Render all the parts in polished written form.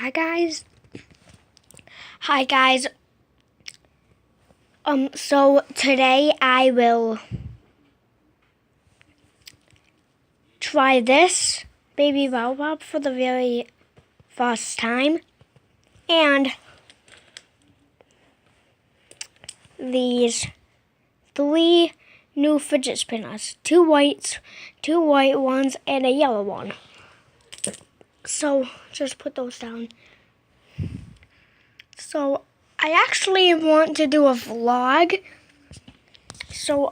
Hi guys. Hi guys. So today I will try this baby lollipop for the very first time, and these 3 new fidget spinners, 2 white ones, and a yellow one. So just put those down. So I actually want to do a vlog. So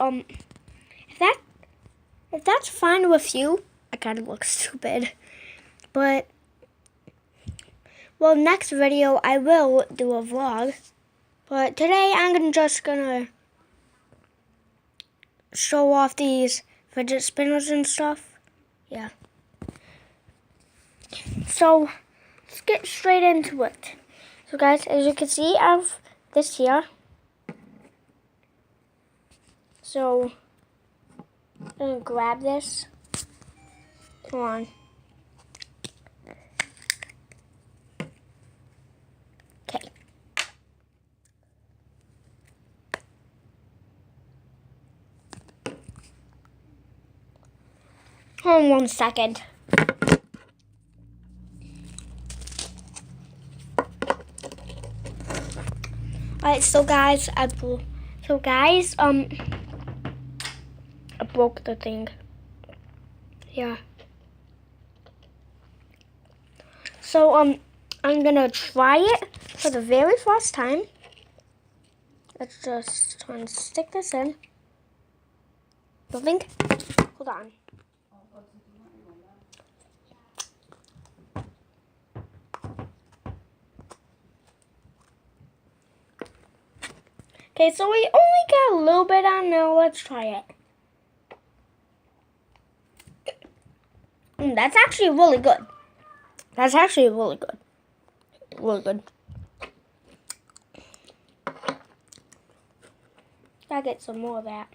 if that's fine with you, I kind of look stupid, but well, next video I will do a vlog. But today I'm just gonna show off these fidget spinners and stuff. Yeah. So let's get straight into it. So guys, as you can see, I have this here. So I'm gonna grab this. Come on. Okay. Hold on 1 second. Alright, so guys, I broke the thing. Yeah. So I'm gonna try it for the very first time. Let's just try and stick this in. Nothing. Hold on. Okay, so we only got a little bit on now. Let's try it. That's actually really good. That's actually really good. Really good. Gotta get some more of that.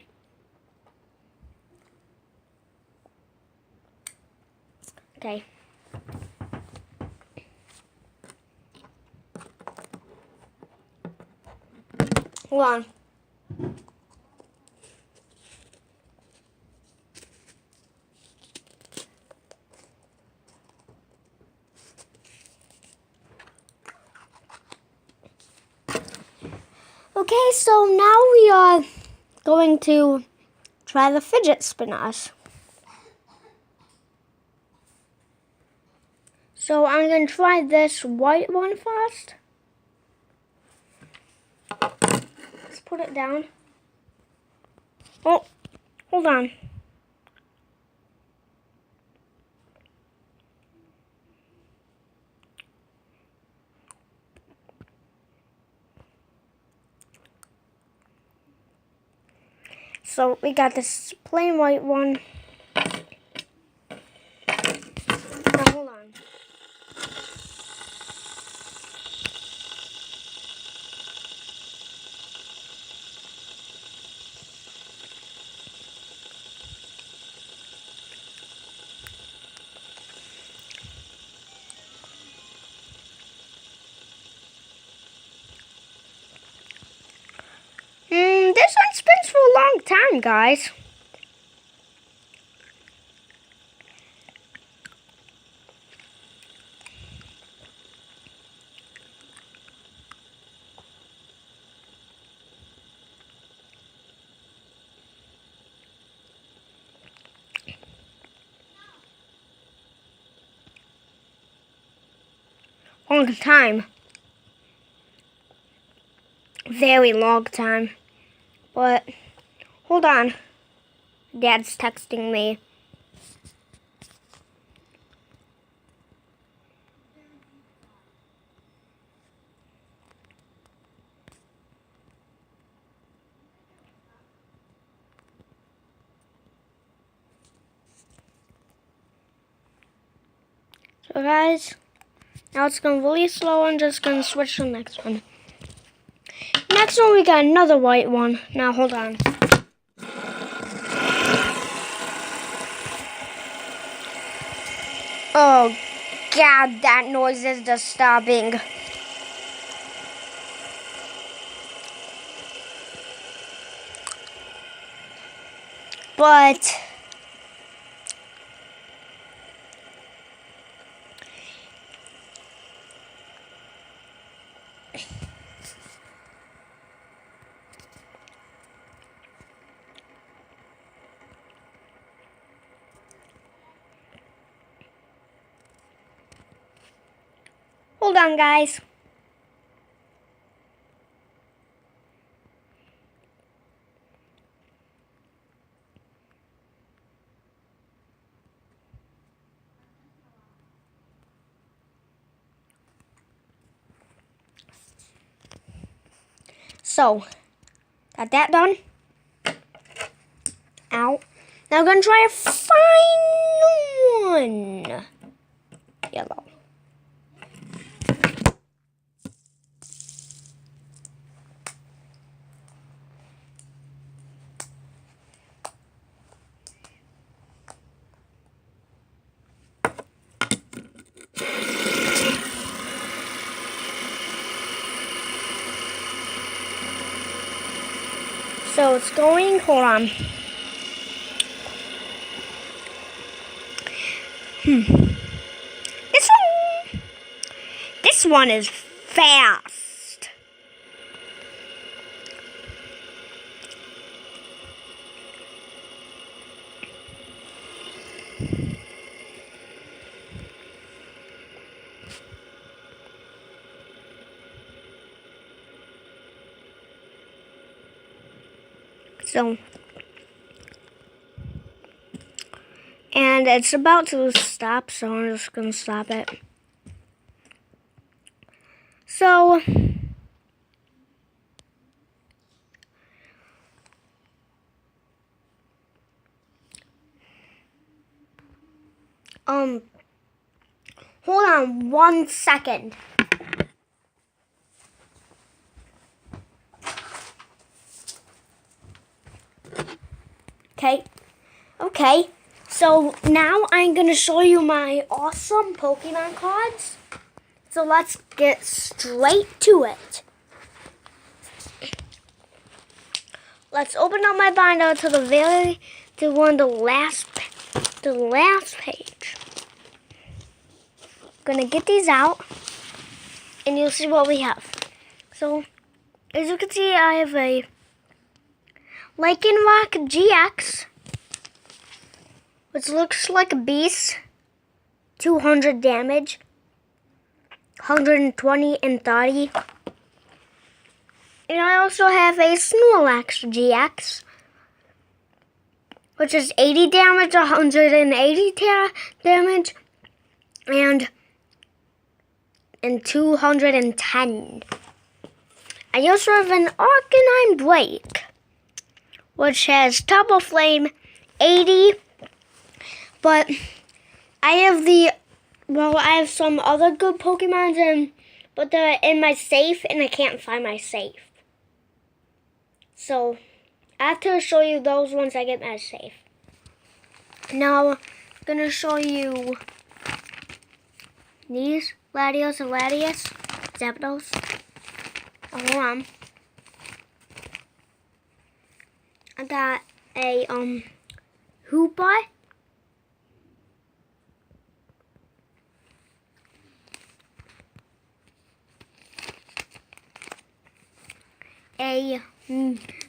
Okay. Hold on. Okay, so now we are going to try the fidget spinners. So I'm going to try this white one first. Let's put it down. Oh, hold on. So we got this plain white one. Now hold on. This one spins for a long time, guys. Long time. Very long time. But hold on. Dad's texting me. So guys, now it's going really slow. I'm just going to switch to the next one. Next one, we got another white one. Now, hold on. Oh, God, that noise is disturbing. But hold on, guys. So, got that done. Ow. Now I'm gonna try a final one. Yellow. So it's going, hold on. This one is fast. So, and it's about to stop, so I'm just gonna stop it. So, hold on 1 second. Okay, so now I'm gonna show you my awesome Pokemon cards. So let's get straight to it. Let's open up my binder to the last page. Gonna get these out, and you'll see what we have. So, as you can see, I have a Lycanroc GX, which looks like a beast. 200 damage, 120 and 30. And I also have a Snorlax GX, which is 80 damage, 180 damage, and 210. I also have an Arcanine Blake, which has Double Flame, 80, but I have some other good Pokemons, but they're in my safe, and I can't find my safe. So, after I show you those ones, I get my safe. Now, I'm going to show you these, Latios and Latias, Zapdos. Hold on. I got a, Hoopa. A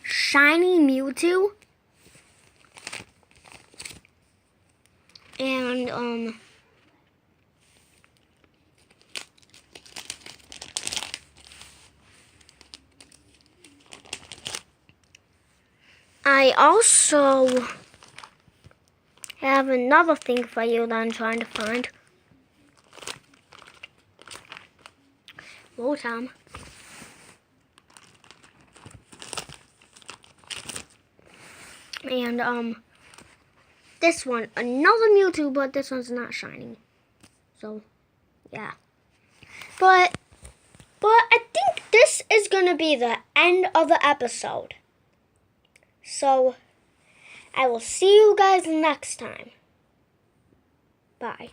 shiny Mewtwo, and I also have another thing for you that I'm trying to find. Whoa, Tom. And this one, another Mewtwo, but this one's not shining. So, yeah. But I think this is gonna be the end of the episode. So, I will see you guys next time. Bye.